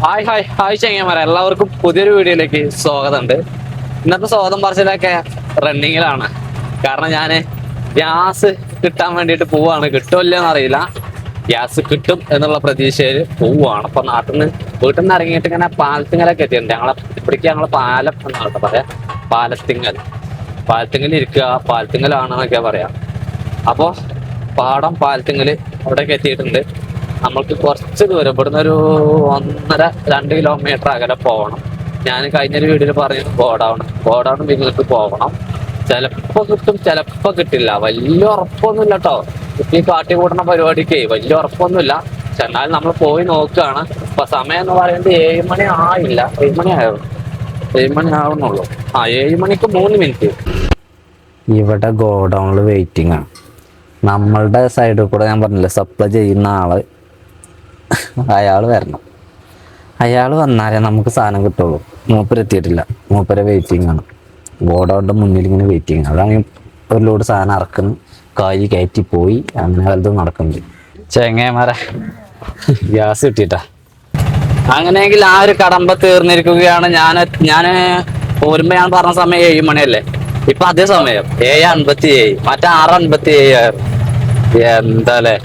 Hi ചെങ്ങന്മാരെ, എല്ലാവർക്കും പുതിയൊരു വീഡിയോയിലേക്ക് സ്വാഗതമുണ്ട്. ഇന്നത്തെ സ്വാഗതം പറച്ചിലൊക്കെ റണ്ണിങ്ങിലാണ്. കാരണം ഞാൻ ഗ്യാസ് കിട്ടാൻ വേണ്ടിയിട്ട് പോവാണ്. കിട്ടുമല്ലോന്ന് അറിയില്ല. ഗ്യാസ് കിട്ടും എന്നുള്ള പ്രതീക്ഷയിൽ പോവുകയാണ്. അപ്പൊ വീട്ടിൽ നിന്ന് ഇറങ്ങിയിട്ട് ഇങ്ങനെ പാലത്തിങ്ങലൊക്കെ എത്തിയിട്ടുണ്ട്. ഞങ്ങളെ പാലം എന്നാണ് പറയാ, പാലത്തിങ്ങൽ ഇരിക്കുക, പാലത്തിങ്ങലാണെന്നൊക്കെ പറയാം. അപ്പോൾ പാലത്തിങ്ങൽ അവിടെയൊക്കെ എത്തിയിട്ടുണ്ട്. നമ്മൾക്ക് കുറച്ച് ദൂരം, ഇവിടുന്ന് ഒരു 1.5-2 കിലോമീറ്റർ അകലെ പോകണം. ഞാൻ കഴിഞ്ഞൊരു വീഡിയോയിൽ പറഞ്ഞത് ഗോഡൗൺ നിങ്ങൾക്ക് പോകണം. ചിലപ്പോൾ കിട്ടും, ചിലപ്പോൾ കിട്ടില്ല. വലിയ ഉറപ്പൊന്നുമില്ല കേട്ടോ. ഈ കാട്ടി കൂട്ടുന്ന പരിപാടിക്ക് വലിയ ഉറപ്പൊന്നുമില്ല. എന്നാലും നമ്മൾ പോയി നോക്കുകയാണ്. ഇപ്പൊ സമയം എന്ന് പറയുന്നത് 7 മണി ആയില്ല. 7 മണി ആയിരുന്നു, 7 മണി ആവുന്നുള്ളൂ. 7 മണിക്ക് 3 മിനിറ്റ്. ഇവിടെ ഗോഡൗണിൽ വെയിറ്റിംഗ് ആണ്. നമ്മളുടെ സൈഡിൽ കൂടെ ഞാൻ പറഞ്ഞില്ല, സപ്ലൈ ചെയ്യുന്ന ആള് അയാൾ വരണം. അയാൾ വന്നാലേ നമുക്ക് സാധനം കിട്ടുള്ളൂ. മൂപ്പരെത്തിയിട്ടില്ല, മൂപ്പരെ വെയിറ്റിംഗ് ആണ്. ഗോഡൗണിൻ്റെ മുന്നിൽ ഇങ്ങനെ വെയിറ്റിംഗ്. അതാണ് ഒരു ലോഡ് സാധനം ഇറക്കുന്നു, കായ് കയറ്റി പോയി, അങ്ങനെ വലുതും നടക്കുന്നുണ്ട്. ചെങ്ങന്മാരെ, ഗ്യാസ് കിട്ടിയിട്ടാ. അങ്ങനെയെങ്കിൽ ആ ഒരു കടമ്പ തീർന്നിരിക്കുകയാണ്. ഞാൻ പോരുമ്പോ ഞാൻ പറഞ്ഞ സമയം 7 മണിയല്ലേ. ഇപ്പൊ അതേ സമയം 7:57, മറ്റേ 6:57 ആയിരുന്നു. എന്താല്ലേ,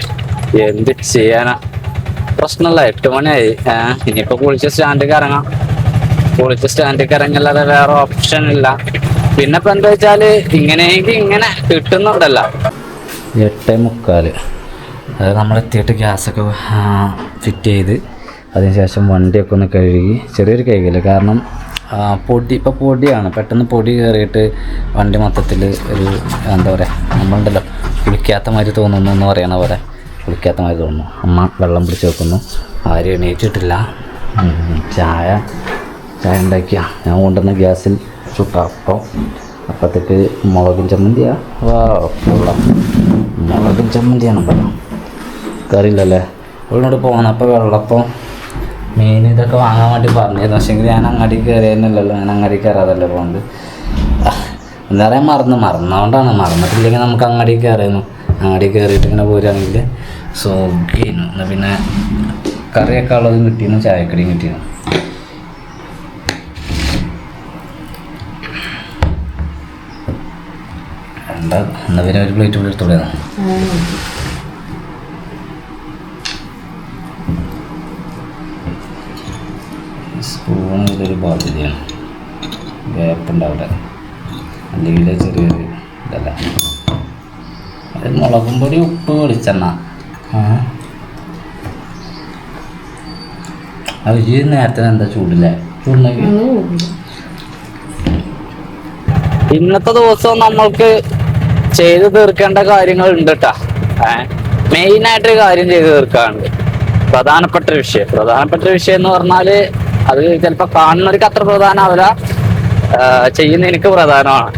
എന്ത് ചെയ്യാനാ, പ്രശ്നമല്ല. 8 മണിയായി. ഇനിയിപ്പോ കുളിച്ച് സ്റ്റാൻഡിലേക്ക് ഇറങ്ങാം. കുളിച്ച് സ്റ്റാൻഡിലേക്ക് ഇറങ്ങില്ലാതെ വേറെ ഓപ്ഷൻ ഇല്ല. പിന്നെ ഇപ്പൊ എന്താ വെച്ചാല് ഇങ്ങനെയെങ്കിൽ ഇങ്ങനെ കിട്ടുന്നുണ്ടല്ലോ. 8:45. അത് നമ്മളെത്തിയിട്ട് ഗ്യാസൊക്കെ ഫിറ്റ് ചെയ്ത് അതിനുശേഷം വണ്ടിയൊക്കെ ഒന്ന് കഴുകി, ചെറിയൊരു കഴുകില്ല. കാരണം പൊടിയാണ്, പെട്ടെന്ന് പൊടി കയറിയിട്ട് വണ്ടി മൊത്തത്തിൽ ഒരു എന്താ പറയുക, നമ്മളുണ്ടല്ലോ കുളിക്കാത്ത മാതിരി തോന്നുന്നു എന്ന് പറയണ പോലെ കുളിക്കാത്ത മാതിരി തോന്നുന്നു. അമ്മ വെള്ളം പിടിച്ച് വെക്കുന്നു. ആരും എണീറ്റിട്ടില്ല. ചായ ഉണ്ടാക്കിയ ഞാൻ കൊണ്ടുവന്ന ഗ്യാസിൽ ചുട്ട അപ്പത്തേക്ക് മുളകും ചമ്മന്തിയാ. മുളകും ചമ്മന്തിയാണ് പറയാം, കറിയില്ലല്ലേ. അവളോട് പോകണം. അപ്പോൾ വെള്ളപ്പം, മീൻ ഇതൊക്കെ വാങ്ങാൻ വേണ്ടി പറഞ്ഞിരുന്നു. പക്ഷേങ്കിൽ ഞാൻ അങ്ങാടി കയറിയെന്നില്ലല്ലോ. ഞാൻ അങ്ങാടി കയറാതല്ലേ പോകുന്നത്. എന്താ പറയുക, മറന്നുകൊണ്ടാണ്. മറന്നിട്ടില്ലെങ്കിൽ നമുക്ക് അങ്ങാടി കയറിയിരുന്നു. അങ്ങാടി കയറിയിട്ട് ഇങ്ങനെ പോരുകയാണെങ്കിൽ സുഖിന്നു. എന്നാൽ പിന്നെ കറിയൊക്കെ ഉള്ളതും കിട്ടിയിരുന്നു, ചായക്കടിയും കിട്ടിയിരുന്നു. എന്നാൽ പിന്നെ ഒരു പ്ലേറ്റ് കൂടി എടുത്തോളൂ. സ്പൂൺ ഇതൊരു ബാധ്യതയാണ്. വേപ്പുണ്ടാവിടെ, അല്ലെങ്കിൽ ചെറിയൊരു ഇതല്ല. അത് മുളകും പൊടി, ഉപ്പ്, വെളിച്ചെണ്ണ. അത് ഈ നേരത്തിന് എന്താ ചൂടില്ലേ? ചൂടുണ്ടെങ്കിൽ ഇന്നത്തെ ദിവസം നമ്മൾക്ക് ചെയ്തു തീർക്കേണ്ട കാര്യങ്ങൾ ഉണ്ട് കേട്ടാ. മെയിനായിട്ടൊരു കാര്യം ചെയ്തു തീർക്കാറുണ്ട്. പ്രധാനപ്പെട്ട വിഷയം എന്ന് പറഞ്ഞാല് അത് ചിലപ്പോൾ കാണുന്നവർക്ക് അത്ര പ്രധാനമാവില്ല, ചെയ്യുന്ന എനിക്ക് പ്രധാനമാണ്.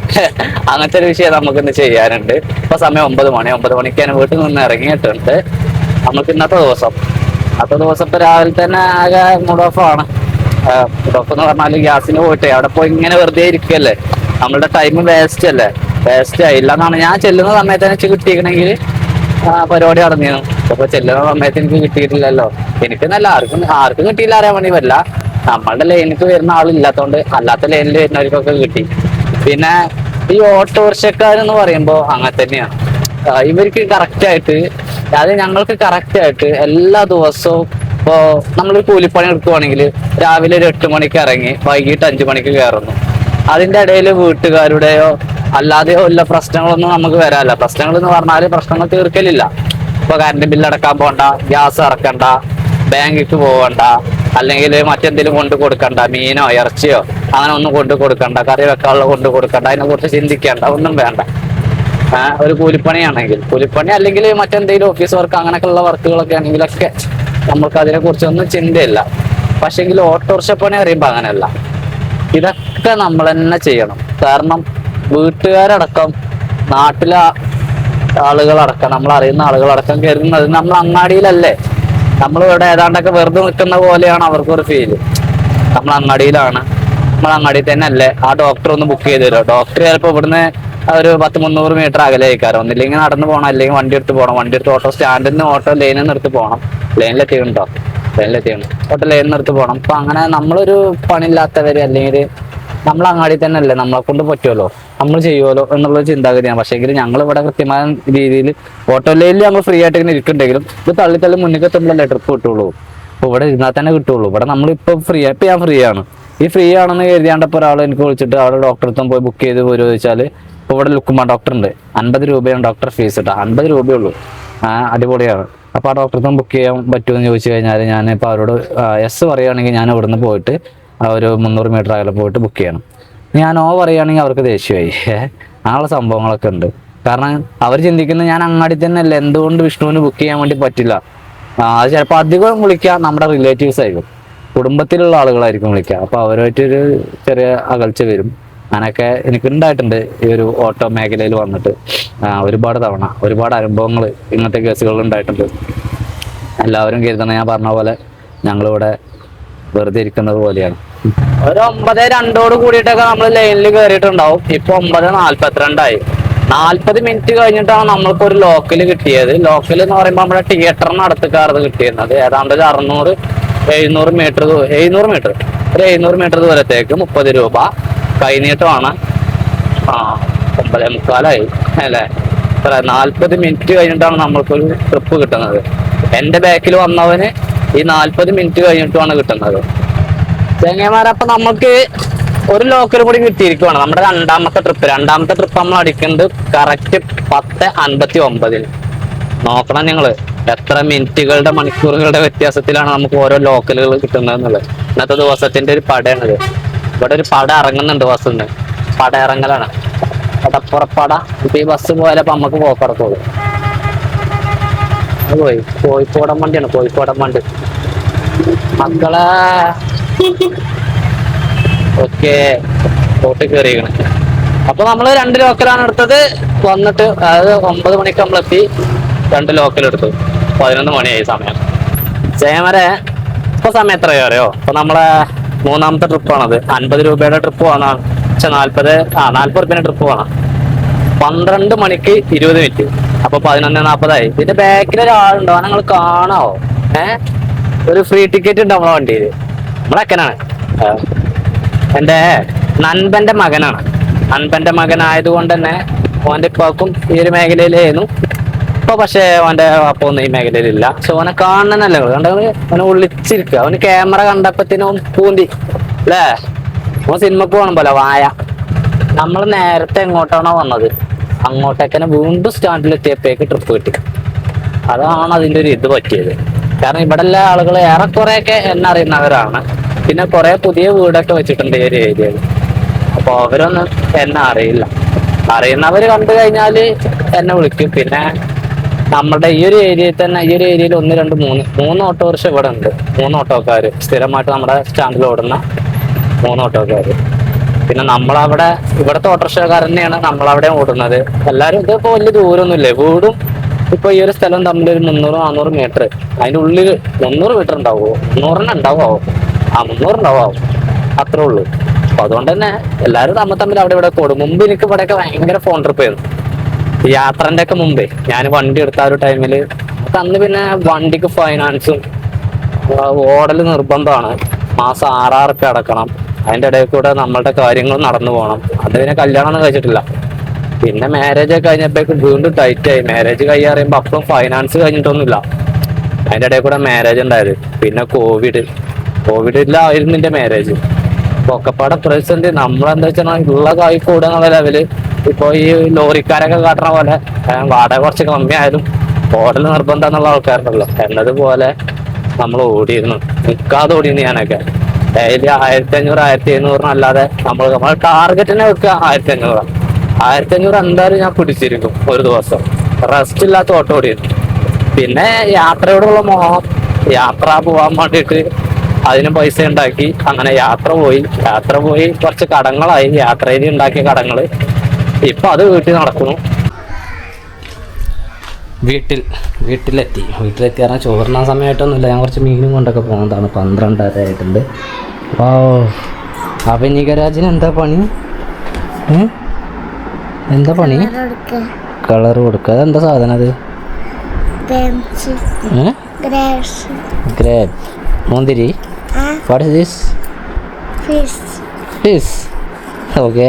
അങ്ങനത്തെ ഒരു വിഷയം നമുക്കിന്ന് ചെയ്യാനുണ്ട്. ഇപ്പൊ സമയം 9 മണിക്ക് ഞാൻ വീട്ടിൽ നിന്ന് ഇറങ്ങിയിട്ടുണ്ട്. നമുക്ക് ഇന്നത്തെ ദിവസം ഇപ്പൊ രാവിലെ തന്നെ ആകെ മൂഡ് ഓഫ് ആണ്. മൂഡ് ഓഫ് എന്ന് പറഞ്ഞാല് ഗ്യാസിന് പോയിട്ട് അവിടെ പോയി ഇങ്ങനെ വെറുതെ ഇരിക്കല്ലേ, നമ്മളുടെ ടൈം വേസ്റ്റ് ആയില്ല എന്നാണ്. ഞാൻ ചെല്ലുന്ന സമയത്ത് എനിക്ക് കിട്ടിയിരിക്കണമെങ്കിൽ പരിപാടി നടന്നിരുന്നു. അപ്പൊ ചെല്ലുന്ന സമയത്ത് എനിക്ക് കിട്ടിയിട്ടില്ലല്ലോ. എനിക്കെന്നല്ല, ആർക്കും കിട്ടിയില്ല അറിയാൻ വേണ്ടി പറ്റില്ല. നമ്മളുടെ ലൈനിലേക്ക് വരുന്ന ആളില്ലാത്തതുകൊണ്ട് അല്ലാത്ത ലൈനിൽ വരുന്നവർക്കൊക്കെ കിട്ടി. പിന്നെ ഈ ഓട്ടോറിക്ഷക്കാരെന്ന് പറയുമ്പോൾ അങ്ങനെ തന്നെയാണ്. ഇവർക്ക് കറക്റ്റായിട്ട്, അത് ഞങ്ങൾക്ക് കറക്റ്റായിട്ട് എല്ലാ ദിവസവും ഇപ്പോൾ നമ്മളൊരു കൂലിപ്പണി എടുക്കുവാണെങ്കിൽ രാവിലെ ഒരു 8 മണിക്ക് ഇറങ്ങി വൈകിട്ട് 5 മണിക്ക് കയറുന്നു. അതിൻ്റെ ഇടയിൽ വീട്ടുകാരുടെയോ അല്ലാതെയോ ഉള്ള പ്രശ്നങ്ങളൊന്നും നമുക്ക് വരാറില്ല. പ്രശ്നങ്ങൾ എന്ന് പറഞ്ഞാൽ പ്രശ്നങ്ങൾ തീർക്കലില്ല. ഇപ്പോൾ കറണ്ട് ബില്ല് അടക്കാൻ പോകണ്ട, ഗ്യാസ് ഇറക്കണ്ട, ബാങ്കിക്ക് പോകണ്ട, അല്ലെങ്കിൽ മറ്റെന്തെങ്കിലും കൊണ്ട് കൊടുക്കണ്ട, മീനോ ഇറച്ചിയോ അങ്ങനെ ഒന്നും കൊണ്ട് കൊടുക്കണ്ട, കറി വെക്കാനുള്ള കൊണ്ട് കൊടുക്കണ്ട, അതിനെ കുറിച്ച് ചിന്തിക്കേണ്ട, ഒന്നും വേണ്ട. ഒരു കൂലിപ്പണി അല്ലെങ്കിൽ മറ്റെന്തെങ്കിലും ഓഫീസ് വർക്ക് അങ്ങനെയൊക്കെയുള്ള വർക്കുകളൊക്കെ ആണെങ്കിലൊക്കെ നമുക്ക് അതിനെ കുറിച്ചൊന്നും ചിന്തയില്ല. പക്ഷെങ്കിൽ ഓട്ടോറിക്ഷ പണി അറിയുമ്പോൾ അങ്ങനെയല്ല. ഇതൊക്കെ നമ്മൾ തന്നെ ചെയ്യണം. കാരണം വീട്ടുകാരടക്കം, നാട്ടിലെ ആളുകളടക്കം, നമ്മൾ അറിയുന്ന ആളുകളടക്കം കരുതുന്നത് നമ്മൾ അങ്ങാടിയിലല്ലേ, നമ്മൾ ഇവിടെ ഏതാണ്ടൊക്കെ വെറുതെ നിൽക്കുന്ന പോലെയാണ് അവർക്കൊരു ഫീല്. നമ്മൾ അങ്ങാടിയിൽ തന്നെ അല്ലേ, ആ ഡോക്ടർ ഒന്ന് ബുക്ക് ചെയ്ത് തരുമോ? ഡോക്ടർ ചിലപ്പോൾ ഇവിടുന്ന് ഒരു 100-300 മീറ്റർ അകലെ ആയിക്കാരം. ഒന്നില്ലെങ്കിൽ നടന്ന് പോകണം, അല്ലെങ്കിൽ വണ്ടി എടുത്ത് പോകണം. വണ്ടി എടുത്ത് ഓട്ടോ സ്റ്റാൻഡിൽ നിന്ന് ഓട്ടോ ലൈനിൽ നിന്ന് എടുത്ത് പോകണം. ലൈനിലെത്തിയിട്ടുണ്ടോ? ട്രെയിനിലെത്തിയാണ്. ഹോട്ടലിൽ ഏടുന്നിടത്ത് പോകണം. അപ്പൊ അങ്ങനെ നമ്മളൊരു പണിയില്ലാത്തവര് അല്ലെങ്കിൽ നമ്മൾ അങ്ങാടി തന്നെ അല്ലേ, നമ്മളെ കൊണ്ട് പറ്റുമല്ലോ, നമ്മൾ ചെയ്യുമല്ലോ എന്നുള്ള ചിന്താഗതിയാണ്. പക്ഷേ എങ്കിൽ ഞങ്ങൾ ഇവിടെ കൃത്യമായ രീതിയിൽ ഓട്ടോയിൽ നമ്മൾ ഫ്രീ ആയിട്ട് ഇങ്ങനെ ഇരിക്കുന്നുണ്ടെങ്കിലും ഇത് തള്ളി തള്ളി മുന്നിൽ എത്തുമ്പോഴല്ലേ ട്രിപ്പ് കിട്ടുള്ളൂ. അപ്പോൾ ഇവിടെ ഇരുന്നാൽ തന്നെ കിട്ടുള്ളൂ. ഇവിടെ നമ്മളിപ്പോൾ ഫ്രീ ആണ്. ഇപ്പം ഞാൻ ഫ്രീ ആണ്. ഈ ഫ്രീ ആണെന്ന് കരുതിയാണ്ടപ്പോൾ ഒരാൾ എനിക്ക് വിളിച്ചിട്ട് അവിടെ ഡോക്ടറെടുത്തും പോയി ബുക്ക് ചെയ്ത് വരുമോ ചോദിച്ചാൽ, ഇപ്പോൾ ഇവിടെ ലുക്കുമ്പ ഡോക്ടർ ഉണ്ട്, 50 രൂപയാണ് ഡോക്ടർ ഫീസ് കേട്ടോ. 50 രൂപയുള്ളൂ. അടിപൊളിയാണ്. അപ്പോൾ ആ ഡോക്ടറെടുത്തും ബുക്ക് ചെയ്യാൻ പറ്റുമെന്ന് ചോദിച്ചു കഴിഞ്ഞാൽ ഞാനിപ്പോൾ അവരോട് എസ് പറയുകയാണെങ്കിൽ ഞാൻ ഇവിടുന്ന് പോയിട്ട് ഒരു 300 മീറ്റർ അകലെ പോയിട്ട് ബുക്ക് ചെയ്യണം. ഞാൻ ഓ പറയുകയാണെങ്കിൽ അവർക്ക് ദേഷ്യമായി. അങ്ങനെയുള്ള സംഭവങ്ങളൊക്കെ ഉണ്ട്. കാരണം അവർ ചിന്തിക്കുന്നത് ഞാൻ അങ്ങാടി തന്നെ അല്ലേ, എന്തുകൊണ്ട് വിഷ്ണുവിന് ബുക്ക് ചെയ്യാൻ വേണ്ടി പറ്റില്ല. അത് ചിലപ്പോൾ അധികം വിളിക്കുക നമ്മുടെ റിലേറ്റീവ്സ് ആയിരിക്കും, കുടുംബത്തിലുള്ള ആളുകളായിരിക്കും വിളിക്കുക. അപ്പോൾ അവരുമായിട്ടൊരു ചെറിയ അകൽച്ച വരും. അങ്ങനെയൊക്കെ എനിക്ക് ഉണ്ടായിട്ടുണ്ട് ഈ ഒരു ഓട്ടോ മേഖലയിൽ വന്നിട്ട് ഒരുപാട് തവണ. ഒരുപാട് അനുഭവങ്ങൾ ഇങ്ങനത്തെ കേസുകൾ ഉണ്ടായിട്ടുണ്ട്. എല്ലാവരും കരുതണം ഞാൻ പറഞ്ഞ പോലെ ഞങ്ങളിവിടെ വെറുതെ ഇരിക്കുന്നത് പോലെയാണ്. ഒരു 9:02 കൂടിയിട്ടൊക്കെ നമ്മൾ ലൈനിൽ കയറിയിട്ടുണ്ടാവും. ഇപ്പൊ 9:42 40 മിനിറ്റ് കഴിഞ്ഞിട്ടാണ് നമ്മൾക്ക് ഒരു ലോക്കൽ കിട്ടിയത്. ലോക്കൽ എന്ന് പറയുമ്പോൾ നമ്മുടെ തിയേറ്ററിന് അടുത്തേക്കാർന്ന് കിട്ടിയിരുന്നത്. ഏതാണ്ട് ഒരു 600-700 മീറ്റർ ഒരു 700 മീറ്റർ ദൂരത്തേക്ക് 30 രൂപ കൈനീട്ടമാണ്. 9:45 അല്ലേ. 40 മിനിറ്റ് കഴിഞ്ഞിട്ടാണ് നമ്മൾക്കൊരു ട്രിപ്പ് കിട്ടുന്നത്. എന്റെ ബാക്കിൽ വന്നവന് ഈ 40 മിനിറ്റ് കഴിഞ്ഞിട്ടുമാണ് കിട്ടുന്നത്. ചെങ്ങന്മാരപ്പൊ നമുക്ക് ഒരു ലോക്കൽ കൂടി കിട്ടിയിരിക്കുവാണ്. നമ്മുടെ രണ്ടാമത്തെ ട്രിപ്പ് നമ്മൾ അടിക്കുന്നത് കറക്റ്റ് 10:59. നോക്കണം നിങ്ങള് എത്ര മിനിറ്റുകളുടെ മണിക്കൂറുകളുടെ വ്യത്യാസത്തിലാണ് നമുക്ക് ഓരോ ലോക്കലുകൾ കിട്ടുന്നത് എന്നുള്ളത്. ഇന്നത്തെ ദിവസത്തിന്റെ ഒരു പടയാണിത്. ഇവിടെ ഒരു പട ഇറങ്ങുന്നുണ്ട് ബസ്സിന്ന്. പട ഇറങ്ങലാണ്, പടപ്പുറപ്പട. ഇപ്പൊ ഈ ബസ് പോയാലപ്പോ നമുക്ക് പോക്കടക്കുള്ളൂ. പോയി കോഴിക്കോടൻ വണ്ടിയാണ്, കോഴിക്കോടൻ വണ്ടി മക്കളെ. ഓക്കെ, ബോട്ട് കയറിയിരിക്കണം. അപ്പൊ നമ്മള് 2 ലോക്കലാണ് എടുത്തത്. വന്നിട്ട് അതായത് 9 മണിക്ക് നമ്മളെത്തി 2 ലോക്കൽ എടുത്തു. 11 മണിയായി സമയം. ചേമരെ ഇപ്പൊ സമയം എത്രയോ അറിയോ? ഇപ്പൊ നമ്മളെ 3ാമത്തെ ട്രിപ്പാണത്. 50 രൂപയുടെ ട്രിപ്പ് പോകാനാണ്. പക്ഷെ 40 റുപ്യന്റെ ട്രിപ്പ് പോകണം. 12 മണിക്ക് 20 മിനിറ്റ്. അപ്പൊ 11:40. ഇതിന്റെ ബാക്കിൽ ഒരാളുണ്ടോ? നിങ്ങൾ കാണാവോ? ഒരു ഫ്രീ ടിക്കറ്റ് ഉണ്ട് നമ്മളെ വണ്ടിയിൽ. നമ്മളെ അക്കനാണ്, എന്റെ നൻപന്റെ മകനാണ്. നൻപന്റെ മകനായതുകൊണ്ട് തന്നെ ഓന്റെ ഇപ്പാക്കും ഈ ഒരു മേഖലയിലായിരുന്നു. ഇപ്പൊ പക്ഷെ ഓന്റെ അപ്പൊന്നും ഈ മേഖലയിലില്ല. പക്ഷെ ഓനെ കാണണല്ലേ കണ്ടത്. അവനെ ഒളിച്ചിരിക്കുക. അവന് ക്യാമറ കണ്ടപ്പത്തിനും പൂന്തി അല്ലേ. ഓൻ സിനിമക്ക് പോകണം പോലെ വായ. നമ്മൾ നേരത്തെ എങ്ങോട്ടാണോ വന്നത് അങ്ങോട്ടേക്കന്നെ വീണ്ടും സ്റ്റാൻഡിലെത്തിയപ്പോഴേക്ക് ട്രിപ്പ് കിട്ടി. അതാണ് അതിന്റെ ഒരു ഇത് പറ്റിയത്. കാരണം ഇവിടെ എല്ലാ ആളുകളും ഏറെക്കുറെയൊക്കെ എന്നെ അറിയുന്നവരാണ്. പിന്നെ കുറെ പുതിയ വീടൊക്കെ വെച്ചിട്ടുണ്ട് ഈ ഒരു ഏരിയയിൽ. അപ്പൊ അവരൊന്നും എന്നെ അറിയില്ല. അറിയുന്നവര് കണ്ടു കഴിഞ്ഞാല് എന്നെ വിളിക്കും. പിന്നെ നമ്മുടെ ഈ ഒരു ഏരിയയിൽ തന്നെ, ഈ ഒരു ഏരിയയിൽ 1, 2, 3 ഓട്ടോറിക്ഷ ഇവിടെ ഉണ്ട്. 3 ഓട്ടോക്കാര് സ്ഥിരമായിട്ട് നമ്മുടെ സ്റ്റാൻഡിൽ ഓടുന്ന 3 ഓട്ടോക്കാര്. പിന്നെ നമ്മളവിടെ ഇവിടുത്തെ ഓട്ടോറിക്ഷക്കാർ തന്നെയാണ് നമ്മളവിടെ ഓടുന്നത്. എല്ലാരും ഇതിപ്പോ വലിയ ദൂരമൊന്നുമില്ലേ. വീടും ഇപ്പൊ ഈ ഒരു സ്ഥലം തമ്മിൽ ഒരു 300-400 മീറ്റർ. അതിന്റെ ഉള്ളിൽ 300 മീറ്റർ ഉണ്ടാവുമോ? 300 ഉണ്ടാവോ? 300 ഉണ്ടാവോ? അത്രേ ഉള്ളൂ. അപ്പൊ അതുകൊണ്ട് തന്നെ എല്ലാവരും തമ്മിൽ അവിടെ ഇവിടെ കൂടും. മുമ്പ് എനിക്ക് ഇവിടെയൊക്കെ ഭയങ്കര ഫോൺ ട്രിപ്പ് ആയിരുന്നു. യാത്രന്റെ ഒക്കെ മുമ്പേ ഞാൻ വണ്ടി എടുത്ത ഒരു ടൈമില് അന്ന് പിന്നെ വണ്ടിക്ക് ഫൈനാൻസും ഓടൽ നിർബന്ധമാണ്. മാസം 6,000 റുപ്യ അടക്കണം. അതിന്റെ ഇടയിൽ കൂടെ നമ്മളുടെ കാര്യങ്ങൾ നടന്നു പോകണം. അത് പിന്നെ കല്യാണം ഒന്നും കഴിച്ചിട്ടില്ല. പിന്നെ മാരേജ് ഒക്കെ കഴിഞ്ഞപ്പോഴേക്കും വീണ്ടും ടൈറ്റ് ആയി. മാരേജ് കഴിയാറിയുമ്പോ അപ്പം ഫൈനാൻസ് കഴിഞ്ഞിട്ടൊന്നുമില്ല. അതിന്റെ ഇടയിൽ കൂടെ മാരേജ് ഉണ്ടായത്. പിന്നെ കോവിഡിലായിരുന്നു എന്റെ മാരേജ്. ഒക്കെപ്പാടെ പ്രതിസന്ധി. നമ്മളെന്താ വെച്ചാൽ ഉള്ള കായ് കൂടുന്നുള്ള ലെവല്. ഇപ്പൊ ഈ ലോറിക്കാരൊക്കെ കാട്ടണ പോലെ വാടക കുറച്ച് കമ്മിയായാലും ഓടൽ നിർബന്ധം എന്നുള്ള ആൾക്കാരുണ്ടല്ലോ, എന്നതുപോലെ നമ്മൾ ഓടിയിരുന്നു. നിൽക്കാതെ ഓടിയിരുന്നു ഞാനൊക്കെ. ഡെയിലി 1500-1700 അല്ലാതെ നമ്മൾ ടാർഗറ്റിനെ വെക്കുക 1500. 1500 എന്തായാലും ഞാൻ പിടിച്ചിരിക്കും ഒരു ദിവസം. റെസ്റ്റ് ഇല്ലാത്ത ഓട്ടോ ഓടിയിരുന്നു. പിന്നെ യാത്രയോടുള്ള മോഹം, യാത്ര പോവാൻ വേണ്ടിയിട്ട് അതിന് പൈസ ഉണ്ടാക്കി. അങ്ങനെ യാത്ര പോയി കുറച്ച് കടങ്ങളായി. യാത്രയിൽ ഉണ്ടാക്കിയ കടങ്ങള് ഇപ്പൊ അത് വീട്ടിൽ വീട്ടിലെത്തി പറഞ്ഞാൽ ചോറിനാൻ സമയമായിട്ടൊന്നുമില്ല. ഞാൻ കുറച്ച് മീനും കൊണ്ടൊക്കെ പോകുന്നതാണ്. 12:30 ആയിട്ടുണ്ട്. ഓ, അഭിനികരാജിന് എന്താ പണി? കളർ കൊടുക്കുക. അതെന്താ സാധനം അത്? ഗ്രേപ്പ്. മുന്തിരി. What is this? Fish. Okay,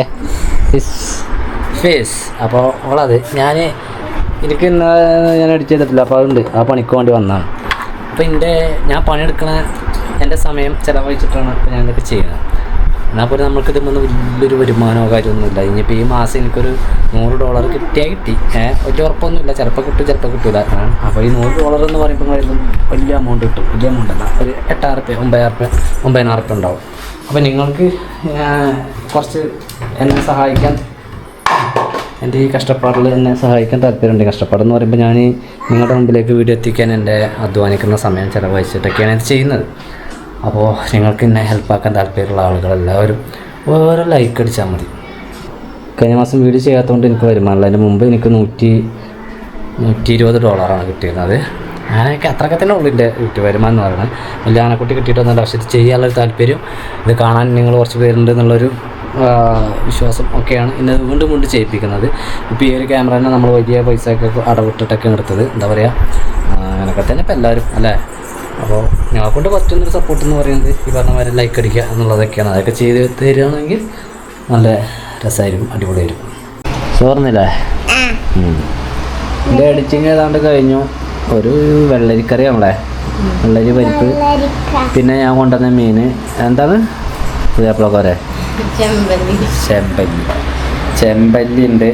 fish. അപ്പോൾ അവളത് എനിക്ക് ഇന്ന് ഞാൻ എഡിറ്റ് ചെയ്തിട്ടില്ല, അപ്പോൾ അതുണ്ട്, ആ പണിക്ക് വേണ്ടി വന്നതാണ്. അപ്പോൾ ഞാൻ പണിയെടുക്കണ എൻ്റെ സമയം ചിലവഴിച്ചിട്ടാണ് ഇപ്പോൾ ഞാൻ ഇതൊക്കെ ചെയ്യുന്നത്. എന്നാൽ പോലും നമ്മൾക്ക് ഇതൊന്നും വലിയൊരു വരുമാനമോ കാര്യമൊന്നുമില്ല. ഇനിയിപ്പോൾ ഈ മാസം എനിക്കൊരു $100 കിട്ടിയാൽ കിട്ടി, വലിയ ഉറപ്പൊന്നുമില്ല, ചിലപ്പോൾ കിട്ടും ചിലപ്പോൾ കിട്ടില്ല. അപ്പോൾ ഈ $100 എന്ന് പറയുമ്പോൾ വലിയ എമൗണ്ട് കിട്ടും. വലിയ എമൗണ്ട് അല്ല, ഒരു 8,000 9,000 ഉണ്ടാവും. അപ്പോൾ നിങ്ങൾക്ക് കുറച്ച് എന്നെ സഹായിക്കാൻ, എൻ്റെ ഈ കഷ്ടപ്പാടിൽ എന്നെ സഹായിക്കാൻ താല്പര്യമുണ്ട്. കഷ്ടപ്പാടെന്ന് പറയുമ്പോൾ ഞാൻ നിങ്ങളുടെ മുമ്പിലേക്ക് വീഡിയോ എത്തിക്കാൻ എൻ്റെ അധ്വാനിക്കുന്ന സമയം ചിലവഴിച്ചിട്ടൊക്കെയാണ് ഇത് ചെയ്യുന്നത്. അപ്പോൾ നിങ്ങൾക്ക് എന്നെ ഹെൽപ്പാക്കാൻ താല്പര്യമുള്ള ആളുകളെല്ലാവരും ഓരോ ലൈക്ക് അടിച്ചാൽ മതി. കഴിഞ്ഞ മാസം വീഡിയോ ചെയ്യാത്തതുകൊണ്ട് എനിക്ക് വരുമാനമില്ല. അതിന് മുമ്പ് എനിക്ക് $120 കിട്ടിയിരുന്നത്. ഞാനൊക്കെ അത്രയൊക്കെ തന്നെ ഉള്ളൂ എൻ്റെ വീട്ടിൽ വരുമാനം എന്ന് പറയുന്നത്. വലിയ ആനക്കുട്ടി കിട്ടിയിട്ടൊന്നുമില്ല. പക്ഷേ ഇത് ചെയ്യാനുള്ളൊരു താല്പര്യം, ഇത് കാണാൻ നിങ്ങൾ കുറച്ച് പേരുണ്ട് എന്നുള്ളൊരു വിശ്വാസം ഒക്കെയാണ് എന്നെ വീണ്ടും ചെയ്യിപ്പിക്കുന്നത്. ഇപ്പോൾ ഈ ഒരു ക്യാമറ തന്നെ നമ്മൾ വലിയ പൈസയൊക്കെ അടവിട്ടിട്ടൊക്കെ എടുത്തത്. എന്താ പറയുക, അങ്ങനെയൊക്കെ തന്നെ ഇപ്പോൾ എല്ലാവരും അല്ലേ. അപ്പോൾ ഞങ്ങളെ കൊണ്ട് പറ്റുന്നൊരു സപ്പോർട്ട് എന്ന് പറയുന്നത് ഈ പറഞ്ഞ മാതിരി ലൈക്ക് അടിക്കുക എന്നുള്ളതൊക്കെയാണ്. അതൊക്കെ ചെയ്ത് തരികയാണെങ്കിൽ നല്ല രസമായിരിക്കും, അടിപൊളിയായിരിക്കും. ചോർന്നില്ലേ? എൻ്റെ എഡിറ്റിങ് ഏതാണ്ട് കഴിഞ്ഞു. ഒരു വെള്ളരിക്കറി നമ്മളെ വെള്ളരി പരിപ്പ്, പിന്നെ ഞാൻ കൊണ്ടുവന്ന മീൻ എന്താണ് പുതിയപ്പളക്കോരെ ചെമ്പല്ലി ഉണ്ട്.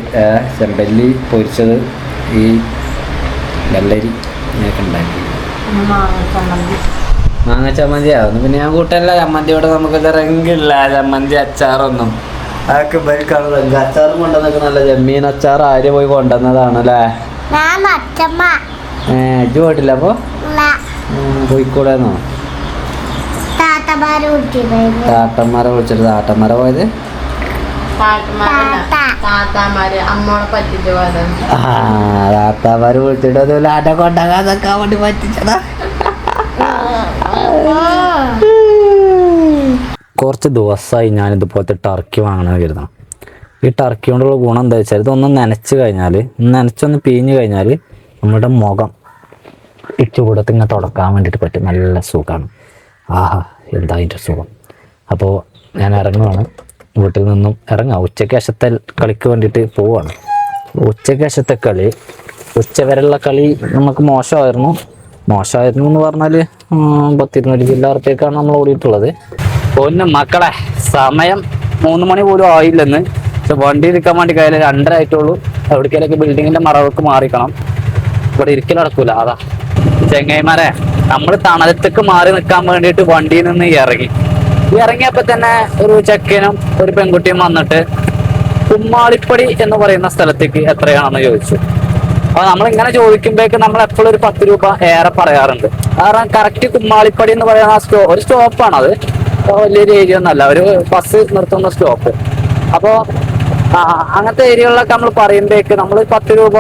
ചെമ്പല്ലി പൊരിച്ചത്, ഈ വെള്ളരി ഇങ്ങനെയൊക്കെ ഉണ്ടാക്കി. മാങ്ങ ചമ്മന്തിയാവുന്നു. പിന്നെ ഞാൻ കൂട്ടല്ല ചമ്മന്തിയോടെ നമുക്ക് ഇറങ്ങില്ല. ചമ്മന്തി അച്ചാറൊന്നും അതൊക്കെ ഇവർക്കാണ്. അച്ചാറും കൊണ്ടുവന്നൊക്കെ നല്ല ചെമ്മീൻ അച്ചാർ ആര്യ പോയി കൊണ്ടുവന്നതാണ് അല്ലേ? ഇജ്ജ് പോയിട്ടില്ല? അപ്പോൾ പോയിക്കൂടെന്നോ? താത്തന്മാരെ വിളിച്ചിട്ട് താത്തന്മാരെ പോയത് താത്താമാര് വിളിച്ചിട്ട് അതുപോലെ ആട്ട കൊണ്ടാകാതൊക്കെ വേണ്ടി പറ്റിച്ചതാ. കുറച്ച് ദിവസമായി ഞാനിതുപോലത്തെ ടർക്കി വാങ്ങണമെന്ന് കരുതണം. ഈ ടർക്കി കൊണ്ടുള്ള ഗുണം എന്താ വെച്ചാൽ, ഇതൊന്ന് നനച്ച് കഴിഞ്ഞാൽ, നനച്ചൊന്ന് പിഴിഞ്ഞ് കഴിഞ്ഞാൽ നമ്മുടെ മുഖം ഈ ചൂടത്ത് ഇങ്ങനെ തുടക്കാൻ വേണ്ടിയിട്ട് പറ്റും. നല്ല സുഖമാണ്. ആഹാ, എന്താ അതിൻ്റെ സുഖം. അപ്പോൾ ഞാൻ ഇറങ്ങുവാണ്, വീട്ടിൽ നിന്നും ഇറങ്ങാം. ഉച്ചയ്ക്ക് ശേഷത്തെ കളിക്ക് വേണ്ടിയിട്ട് പോവുകയാണ്. ഉച്ചയ്ക്ക് ശേഷത്തെ കളി, ഉച്ചവരെയുള്ള കളി നമുക്ക് മോശമായിരുന്നു എന്ന് പറഞ്ഞാൽ 10-20 ജില്ലാർത്തേക്കാണ് നമ്മൾ ഓടിയിട്ടുള്ളത്. ഒന്ന് മക്കളെ, സമയം 3 മണി പോലും ആയില്ലെന്ന്. പക്ഷെ വണ്ടി ഇരിക്കാൻ വേണ്ടി കയ്യിൽ 2:30 ആയിട്ടുള്ളൂ. എവിടേക്കൊക്കെ ബിൽഡിങ്ങിൻ്റെ മറവൊക്കെ മാറിക്കണം. ഇവിടെ ഇരിക്കൽ നടക്കൂല. അതാ ചെങ്ങൈമാരെ, നമ്മൾ തണലത്തേക്ക് മാറി നിൽക്കാൻ വേണ്ടിയിട്ട് വണ്ടിയിൽ നിന്ന് ഇറങ്ങിയപ്പോൾ തന്നെ ഒരു ചെക്കനും ഒരു പെൺകുട്ടിയും വന്നിട്ട് കുമ്മാളിപ്പടി എന്ന് പറയുന്ന സ്ഥലത്തേക്ക് എത്രയാണെന്ന് ചോദിച്ചു. അപ്പോൾ നമ്മളിങ്ങനെ ചോദിക്കുമ്പോഴേക്ക് നമ്മൾ എപ്പോഴും ഒരു 10 രൂപ ഏറെ പറയാറുണ്ട്. കാരണം കറക്റ്റ് കുമ്മാളിപ്പടി എന്ന് പറയുന്ന ഒരു സ്റ്റോപ്പാണത്. വലിയൊരു ഏരിയ ഒന്നല്ല, ഒരു ബസ് നിർത്തുന്ന സ്റ്റോപ്പ്. അപ്പോൾ അങ്ങനത്തെ ഏരിയകളിലൊക്കെ നമ്മൾ പറയുമ്പോഴേക്ക് നമ്മൾ 10 രൂപ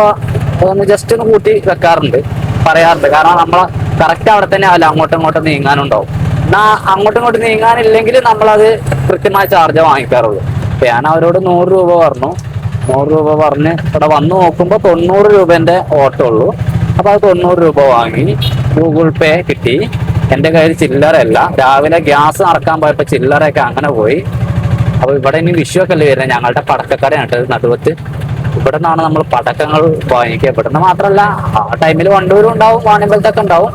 ഒന്ന് ജസ്റ്റ് ഒന്ന് കൂട്ടി പറയാറുണ്ട്. കാരണം നമ്മൾ കറക്റ്റ് അവിടെ തന്നെ ആവില്ല, അങ്ങോട്ടും ഇങ്ങോട്ടും നീങ്ങാനുണ്ടാവും. എന്നാൽ അങ്ങോട്ടും ഇങ്ങോട്ടും നീങ്ങാനില്ലെങ്കിൽ നമ്മളത് കൃത്യമായ ചാർജ് വാങ്ങിക്കാറുള്ളൂ. അപ്പം ഞാൻ അവരോട് 100 രൂപ പറഞ്ഞു. 100 രൂപ പറഞ്ഞ് ഇവിടെ വന്ന് നോക്കുമ്പോൾ 90 രൂപേൻ്റെ ഓട്ടോ ഉള്ളൂ. അപ്പോൾ അത് 90 രൂപ വാങ്ങി. ഗൂഗിൾ പേ കിട്ടി. എൻ്റെ കയ്യിൽ ചില്ലറയല്ല. രാവിലെ ഗ്യാസ് നടക്കാൻ പോയപ്പോൾ ചില്ലറയൊക്കെ അങ്ങനെ പോയി. അപ്പോൾ ഇവിടെ ഇനി വിഷുവൊക്കെ അല്ലേ വരുന്നത്. ഞങ്ങളുടെ പടക്കക്കടയാണ് നടുവത്ത്. ഇവിടെ നിന്നാണ് നമ്മൾ പടക്കങ്ങൾ വാങ്ങിക്കുക. ഇവിടെ നിന്ന് മാത്രമല്ല, ആ ടൈമിൽ വണ്ടൂരും ഉണ്ടാവും, വാണിമ്പലത്തൊക്കെ ഉണ്ടാവും.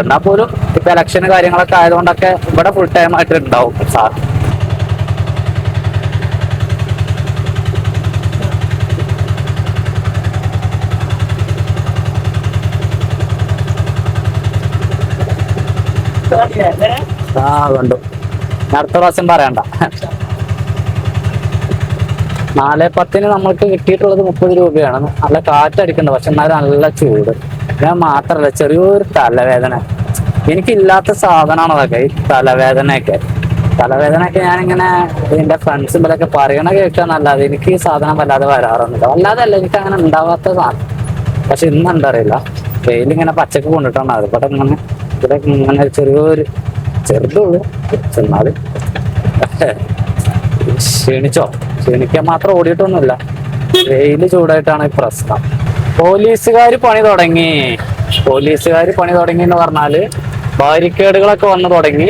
എന്നാൽ പോലും ഇപ്പം ഇലക്ഷന് കാര്യങ്ങളൊക്കെ ആയതുകൊണ്ടൊക്കെ ഇവിടെ ഫുൾ ടൈം ആയിട്ട് ഉണ്ടാവും സാർ. കണ്ടു. അടുത്ത പ്രാവശ്യം പറയണ്ട. 4:10 നമ്മൾക്ക് കിട്ടിയിട്ടുള്ളത് 30 രൂപയാണ്. നല്ല കാറ്റടിക്കണ്ട, പക്ഷെ എന്നാലും നല്ല ചൂട്. ഞാൻ മാത്രല്ല, ചെറിയൊരു തലവേദന. എനിക്കില്ലാത്ത സാധനമാണ് അതൊക്കെ, ഈ തലവേദനയൊക്കെ ഞാനിങ്ങനെ എൻ്റെ ഫ്രണ്ട്സിലൊക്കെ പറയണ കേൾക്കാന്നല്ലാതെ എനിക്ക് ഈ സാധനം വല്ലാതെ വരാറൊന്നുമില്ല. വല്ലാതെ അല്ല, എനിക്ക് അങ്ങനെ ഉണ്ടാവാത്ത സാധനം. പക്ഷെ ഇന്ന് എന്താ അറിയില്ല, വെയിലിങ്ങനെ പച്ചക്ക് കൊണ്ടിട്ടാണ് അത്. ഇവിടെ ഇങ്ങനെ ചെറുതുള്ളൂ. ചെന്നാല് ക്ഷീണിക്കാൻ മാത്രം ഓടിയിട്ടൊന്നുമില്ല. വെയില് ചൂടായിട്ടാണ് ഈ പ്രശ്നം. പോലീസുകാർ പണി തുടങ്ങി എന്ന് പറഞ്ഞാല് ബാരിക്കേഡുകളൊക്കെ വന്നു തുടങ്ങി.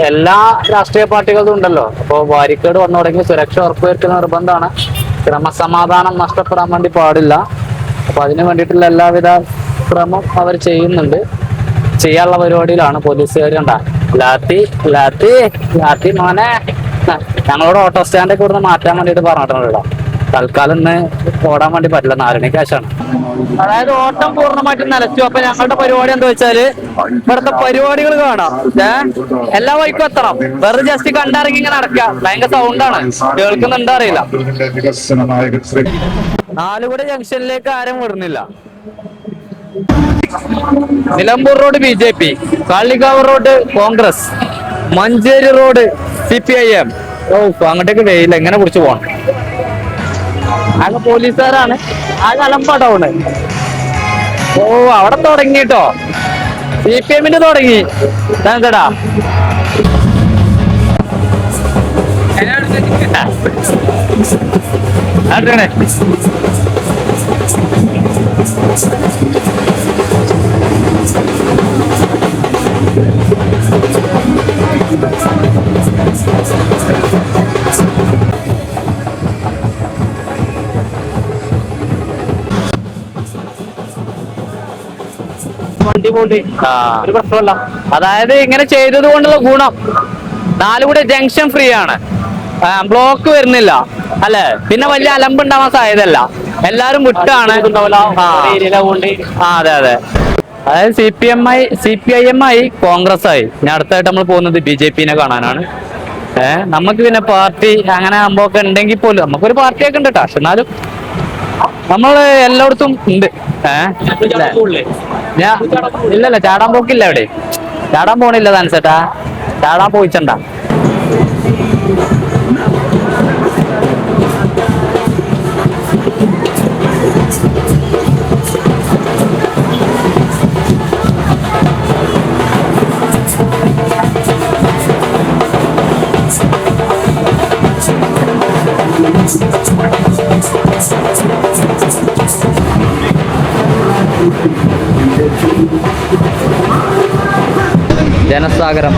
എല്ലാ രാഷ്ട്രീയ പാർട്ടികളും ഉണ്ടല്ലോ. അപ്പോൾ ബാരിക്കേഡ് വന്നു തുടങ്ങി. സുരക്ഷ ഉറപ്പുവരുത്തുന്ന നിർബന്ധമാണ്. ക്രമസമാധാനം നഷ്ടപ്പെടാൻ വേണ്ടി പാടില്ല. അപ്പൊ അതിനു വേണ്ടിയിട്ടുള്ള എല്ലാവിധ ശ്രമം അവർ ചെയ്യുന്നുണ്ട്. ചെയ്യാനുള്ള പരിപാടിയിലാണ് പോലീസുകാർ. കണ്ട ലാത്തി ലാത്തി ലാത്തി മോനെ, ഞങ്ങളോട് ഓട്ടോ സ്റ്റാൻഡൊക്കെ ഇവിടുന്ന് മാറ്റാൻ വേണ്ടിയിട്ട് പറഞ്ഞിട്ടുണ്ട്. തൽക്കാലം ഇന്ന് ഓടാൻ വേണ്ടി പറ്റില്ല, 4 മണി കാശാണ്. അതായത് ഓട്ടം പൂർണ്ണമായിട്ടും നിലച്ചു. അപ്പൊ ഞങ്ങളുടെ പരിപാടി എന്താ വെച്ചാല് ഇവിടുത്തെ പരിപാടികൾ കാണാം. എല്ലാ വഴിക്കും എത്തണം. വെറുതെ ജസ്റ്റ് കണ്ടിറങ്ങി ഇങ്ങനെ നടക്കാം. ഭയങ്കര സൗണ്ടാണ്, കേൾക്കുന്നുണ്ടോ അറിയില്ല. നാലുകുടി ജംഗ്ഷനിലേക്ക് ആരും വിടുന്നില്ല. Nilambur road BJP, Kalikavu road Congress, Manjeri road CPIM. അങ്ങോട്ടേക്ക് വെയില്ല, എങ്ങനെ കുറിച്ച് പോകണം. ആകെ പോലീസുകാരാണ്, ആകെ അലമ്പാടൗണ്. അവിടെ തുടങ്ങിട്ടോ, CPM തുടങ്ങി. എന്താടാ വണ്ടി പോണ്ട് ഒരു പ്രശ്നമല്ല. അതായത് ഇങ്ങനെ ചെയ്തത് കൊണ്ടുള്ള ഗുണം, നാലുകൂടെ ജംഗ്ഷൻ ഫ്രീ ആണ്, ബ്ലോക്ക് വരുന്നില്ല അല്ലെ, പിന്നെ വലിയ അലമ്പുണ്ടാവാൻ സാധ്യതയല്ല, എല്ലാരും വിട്ടാണ്. അതെ അതെ. അതായത് CPIM ആയി കോൺഗ്രസ് ആയി. ഞാൻ അടുത്തായിട്ട് നമ്മൾ പോകുന്നത് BJP കാണാനാണ്. നമുക്ക് പിന്നെ പാർട്ടി അങ്ങനെ ആകുമ്പോക്കെ ഉണ്ടെങ്കിൽ പോലും നമുക്കൊരു പാർട്ടിയൊക്കെ ഉണ്ട് കേട്ടോ. പക്ഷെ എന്നാലും നമ്മള് എല്ലായിടത്തും ഉണ്ട്. ഇല്ലല്ല, ചാടാൻ പോക്കില്ല. എവിടെ ചാടാൻ പോണില്ല താൻസേട്ടാ, ചാടാൻ പോയിച്ചണ്ട.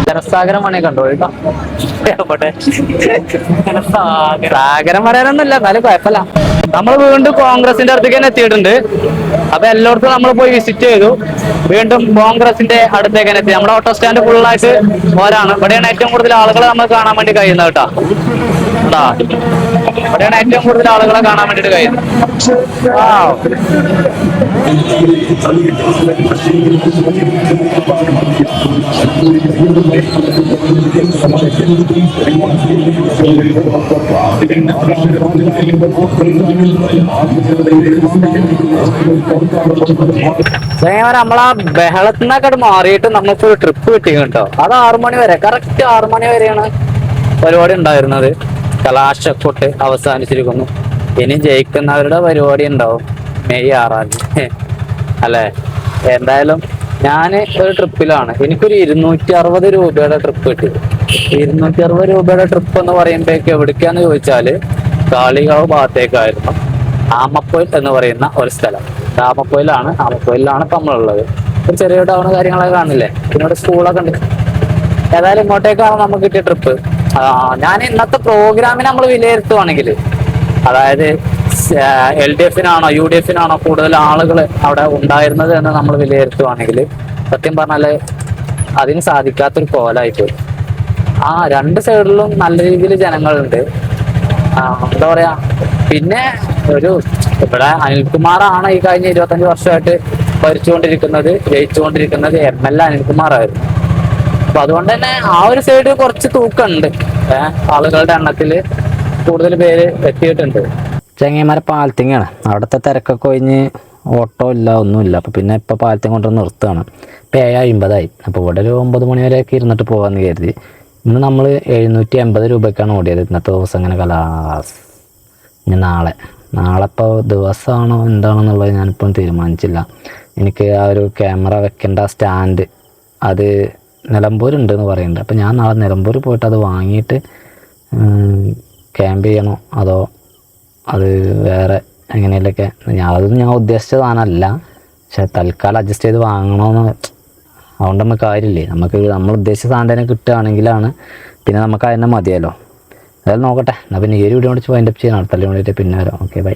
ജനസാഗരമാണ് കണ്ടോ കേട്ടോ. സാഗരം പറയാനൊന്നുമില്ല, എന്നാലും കുഴപ്പമില്ല. നമ്മൾ വീണ്ടും കോൺഗ്രസിന്റെ അടുത്തേക്ക് തന്നെ എത്തിയിട്ടുണ്ട്. അപ്പൊ എല്ലായിടത്തും നമ്മൾ പോയി വിസിറ്റ് ചെയ്തു. വീണ്ടും കോൺഗ്രസിന്റെ അടുത്തേക്ക് തന്നെ എത്തി. നമ്മുടെ ഓട്ടോ സ്റ്റാൻഡ് ഫുള്ളായിട്ട് ഓരാണ്. ഇവിടെയാണ് ഏറ്റവും കൂടുതൽ ആളുകളെ നമ്മൾ കാണാൻ വേണ്ടി കഴിയുന്നത് കേട്ടോ. ഇവിടെയാണ് ഏറ്റവും കൂടുതൽ ആളുകളെ കാണാൻ വേണ്ടിട്ട് കഴിയുന്നത്. നമ്മളാ ബഹളത്തിനൊക്കെ മാറിയിട്ട് നമുക്ക് ഒരു ട്രിപ്പ് കിട്ടി കേട്ടോ. അത് 6 മണി വരെ, കറക്റ്റ് 6 മണി വരെയാണ് പരിപാടി ഉണ്ടായിരുന്നത്. കലാശക്കൊട്ട് അവസാനിച്ചിരിക്കുന്നു. ഇനി ജയിക്കുന്നവരുടെ പരിപാടി ഉണ്ടാവും May 6 അല്ലെ. എന്തായാലും ഞാൻ ഒരു ട്രിപ്പിലാണ്. എനിക്കൊരു 260 രൂപയുടെ ട്രിപ്പ് കിട്ടി. 260 രൂപയുടെ ട്രിപ്പ് എന്ന് പറയുമ്പോഴേക്ക് എവിടേക്കാന്ന് ചോദിച്ചാല് കാളികാവ് ഭാഗത്തേക്കായിരുന്നു. ആമപ്പൊയിൽ എന്ന് പറയുന്ന ഒരു സ്ഥലം. ആമപ്പൊയിലാണ് ഇപ്പൊ നമ്മളുള്ളത്. ഒരു ചെറിയ ടൗണ് കാര്യങ്ങളൊക്കെ കാണില്ലേ. പിന്നെ ഇവിടെ സ്കൂളൊക്കെ ഉണ്ട്. ഏതായാലും ഇങ്ങോട്ടേക്കാണ് നമുക്ക് കിട്ടിയ ട്രിപ്പ്. ഞാൻ ഇന്നത്തെ പ്രോഗ്രാമിനെ നമ്മൾ വിലയിരുത്തുവാണെങ്കിൽ, അതായത് LDF-നാണോ UDF-നാണോ കൂടുതൽ ആളുകൾ അവിടെ ഉണ്ടായിരുന്നത് എന്ന് നമ്മൾ വിലയിരുത്തുവാണെങ്കിൽ, സത്യം പറഞ്ഞാല് അതിന് സാധിക്കാത്തൊരു കോലായിപ്പോയി. 2 സൈഡിലും നല്ല രീതിയിൽ ജനങ്ങളുണ്ട്. എന്താ പറയാ. പിന്നെ ഇവിടെ അനിൽകുമാറാണ് ഈ കഴിഞ്ഞ 25 വർഷമായിട്ട് ജയിച്ചുകൊണ്ടിരിക്കുന്നത് MLA അനിൽകുമാറായിരുന്നു. അപ്പൊ അതുകൊണ്ട് തന്നെ ഒരു സൈഡ് കുറച്ച് തൂക്കമുണ്ട്. ആളുകളുടെ എണ്ണത്തില് കൂടുതൽ പേര് എത്തിയിട്ടുണ്ട്. ചെങ്ങൈമാരെ പാലത്തിങ്ങാണ്. അവിടുത്തെ തിരക്കൊക്കെ കഴിഞ്ഞ് ഓട്ടോ ഇല്ല, ഒന്നുമില്ല. അപ്പോൾ പിന്നെ ഇപ്പോൾ പാലത്തിങ് കൊണ്ടുവന്ന് നിർത്തുകയാണ്. ഇപ്പോൾ 7:50 അപ്പോൾ ഇവിടെ ഒരു 9 മണി വരെയൊക്കെ ഇരുന്നിട്ട് പോകാമെന്ന് കരുതി. ഇന്ന് നമ്മൾ 780 രൂപയ്ക്കാണ് ഓടിയത്. ഇന്നത്തെ ദിവസം അങ്ങനെ കലാസ്. ഇനി നാളെ ഇപ്പോൾ ദിവസമാണോ എന്താണെന്നുള്ളത് ഞാനിപ്പം തീരുമാനിച്ചില്ല. എനിക്ക് ആ ഒരു ക്യാമറ വെക്കേണ്ട സ്റ്റാൻഡ് അത് നിലമ്പൂരുണ്ടെന്ന് പറയുന്നുണ്ട്. അപ്പോൾ ഞാൻ നാളെ നിലമ്പൂർ പോയിട്ട് അത് വാങ്ങിയിട്ട് ക്യാമ്പ് ചെയ്യണോ അതോ അത് വേറെ എങ്ങനെയൊക്കെ. അതൊന്നും ഞാൻ ഉദ്ദേശിച്ച സാധനമല്ല. പക്ഷെ തൽക്കാലം അഡ്ജസ്റ്റ് ചെയ്ത് വാങ്ങണമെന്ന് അതുകൊണ്ടൊന്നും കാര്യമില്ലേ, നമുക്ക് നമ്മൾ ഉദ്ദേശിച്ച സാധനം തന്നെ കിട്ടുകയാണെങ്കിലാണ് പിന്നെ നമുക്ക് അതിനെ മതിയല്ലോ. അതായത് നോക്കട്ടെ, എന്നാൽ പിന്നെ ഈ ഒരു വീഡിയോ കൊണ്ട് വൈൻഡപ്പ് ചെയ്യാൻ അടുത്ത വേണ്ടിയിട്ട് പിന്നെ വരാം. Okay bye.